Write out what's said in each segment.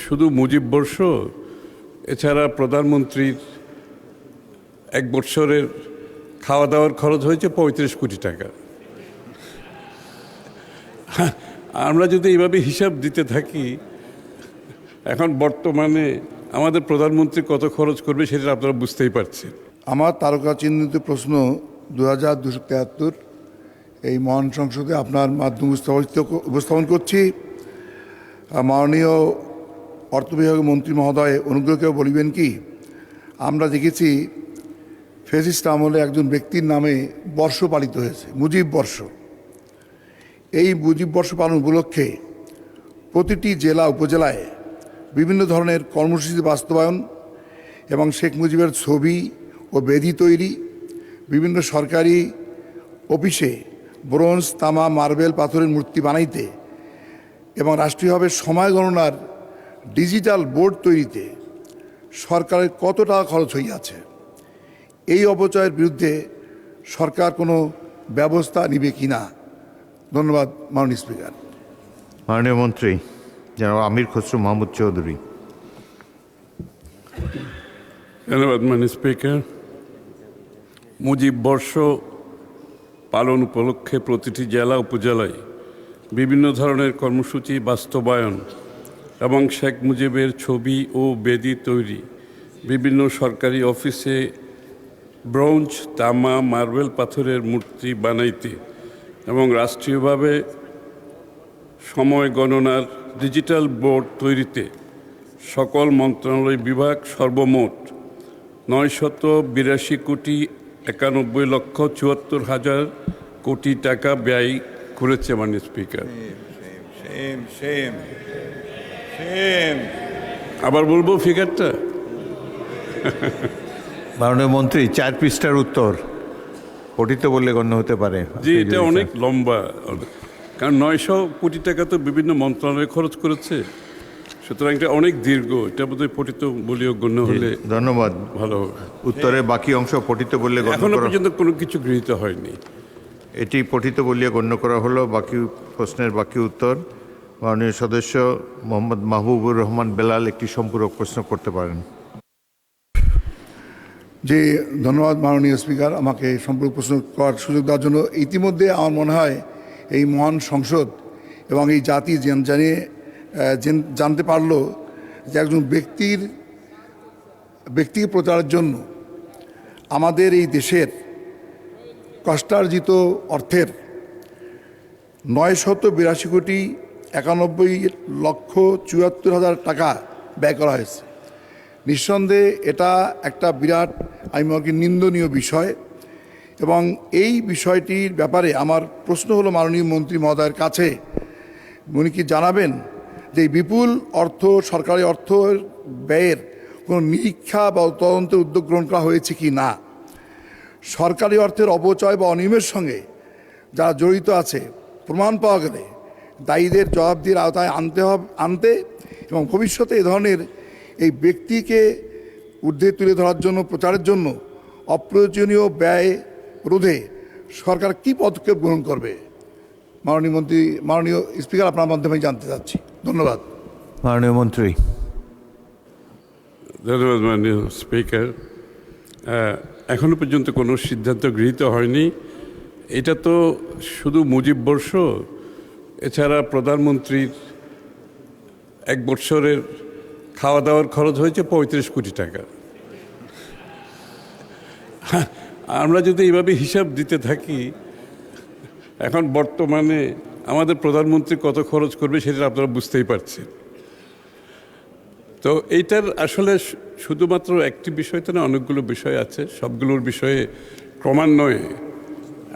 শুধু মুজিব বর্ষ, এছাড়া প্রধানমন্ত্রীর 1 বছরের খাওয়া দাওয়ার খরচ হয়েছে 35 কোটি টাকা। আমরা যদি এইভাবে হিসাব দিতে থাকি, এখন বর্তমানে আমাদের প্রধানমন্ত্রী কত খরচ করবে সেটা আপনারা বুঝতেই পারছেন। আমার তারকা চিহ্নিত প্রশ্ন 2273 এই মহান সংসদে আপনার মাধ্যমে উপস্থাপন করছি। মাননীয় অর্থ বিভাগের মন্ত্রী মহোদয় অনুগ্রহ করে বলিবেন কি, আমরা দেখেছি ফ্যাসিস্ট আমলে একজন ব্যক্তির নামে বর্ষ পালিত হয়েছে, মুজিব বর্ষ। এই মুজিব বর্ষ পালন উপলক্ষে প্রতিটি জেলা উপজেলায় বিভিন্ন ধরনের কর্মসূচি বাস্তবায়ন এবং শেখ মুজিবের ছবি ও বেদি তৈরি, বিভিন্ন সরকারি অফিসে ব্রোঞ্জ, তামা, মার্বেল, পাথরের মূর্তি বানাইতে এবং রাষ্ট্রীয়ভাবে সময় গণনার ডিজিটাল বোর্ড তৈরিতে সরকারের কত টাকা খরচ হইয়াছে, এই অপচয়ের বিরুদ্ধে সরকার কোনো ব্যবস্থা নিবে কি না? ধন্যবাদ মাননীয় স্পিকার। মাননীয় মন্ত্রী জনাব আমির খসরু মাহমুদ চৌধুরী। ধন্যবাদ মাননীয় স্পিকার। মুজিব বর্ষ পালন উপলক্ষে প্রতিটি জেলা উপজেলায় বিভিন্ন ধরনের কর্মসূচি বাস্তবায়ন এবং শেখ মুজিবের ছবি ও বেদি তৈরি, বিভিন্ন সরকারি অফিসে ব্রোঞ্জ, তামা, মার্বেল, পাথরের মূর্তি বানাইতে এবং রাষ্ট্রীয়ভাবে সময় গণনার ডিজিটাল বোর্ড তৈরিতে সকল মন্ত্রণালয় বিভাগ সর্বমোট 982,91,74,74,000 কোটি টাকা ব্যয় করেছে মাননীয় স্পিকার। আবার বলবো ফিগারটা? মাননীয় মন্ত্রী 4 পৃষ্ঠার উত্তর পঠিত বললে গণ্য হতে পারে। জি, এটা অনেক লম্বা, কারণ 900 কোটি টাকা তো বিভিন্ন মন্ত্রণালয়ে খরচ করেছে, সুতরাং এটা অনেক দীর্ঘ, এটা বোধহয় পঠিত বলেও গণ্য হলে ধন্যবাদ। ভালো হবে। উত্তরের বাকি অংশ পঠিত বললে এখনো পর্যন্ত কোনো কিছু গৃহীত হয়নি। এটি পঠিত বলিয়ে গণ্য করা হলো। বাকি প্রশ্নের বাকি উত্তর মাননীয় সদস্য মোহাম্মদ মাহবুবুর রহমান বেলাল একটি সম্পূরক প্রশ্ন করতে পারেন। যে ধন্যবাদ মাননীয় স্পিকার, আমাকে সম্পূর্ণ প্রশ্ন করার সুযোগ দেওয়ার জন্য। ইতিমধ্যে আমার মনে হয় এই মহান সংসদ এবং এই জাতি জানতে পারলো যে একজন ব্যক্তিকে প্রচারের জন্য আমাদের এই দেশের কষ্টার্জিত অর্থের 982,91,74,000 টাকা ব্যয় করা হয়েছে। নিঃসন্দেহে এটা একটা বিরাট, আমি মনে করি, নিন্দনীয় বিষয়। এবং এই বিষয়টির ব্যাপারে আমার প্রশ্ন হলো মাননীয় মন্ত্রী মহোদয়ের কাছে, উনি কি জানাবেন যে বিপুল অর্থ, সরকারি অর্থ ব্যয়ের কোনো নিরীক্ষা বা তদন্তের উদ্যোগ গ্রহণ করা হয়েছে কি না? সরকারি অর্থের অপচয় বা অনিয়মের সঙ্গে যারা জড়িত আছে প্রমাণ পাওয়া গেলে দায়ীদের জবাবদিহির আওতায় আনতে এবং ভবিষ্যতে এ ধরনের এই ব্যক্তিকে ঊর্ধ্বে তুলে ধরার জন্য, প্রচারের জন্য অপ্রয়োজনীয় ব্যয় রোধে সরকার কী পদক্ষেপ গ্রহণ করবে? মাননীয় স্পিকার, আপনার মাধ্যমে জানতে চাচ্ছি। ধন্যবাদ। মাননীয় মন্ত্রী। ধন্যবাদ মাননীয় স্পিকার। এখনো পর্যন্ত কোনো সিদ্ধান্ত গৃহীত হয়নি। এটা তো শুধু মুজিব বর্ষ, এছাড়া প্রধানমন্ত্রীর 1 বছরের খাওয়া দাওয়ার খরচ হয়েছে 35 কোটি টাকা। আমরা যদি এইভাবে হিসাব দিতে থাকি, এখন বর্তমানে আমাদের প্রধানমন্ত্রী কত খরচ করবে সেটা আপনারা বুঝতেই পারছেন। তো এইটার আসলে শুধুমাত্র একটি বিষয় তো না, অনেকগুলো বিষয় আছে। সবগুলোর বিষয়ে ক্রমান্বয়ে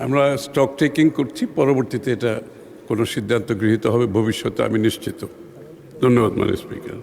আমরা স্টক টেকিং করছি, পরবর্তীতে এটা কোনো সিদ্ধান্ত গৃহীত হবে ভবিষ্যতে, আমি নিশ্চিত। ধন্যবাদ মাননীয় স্পিকার।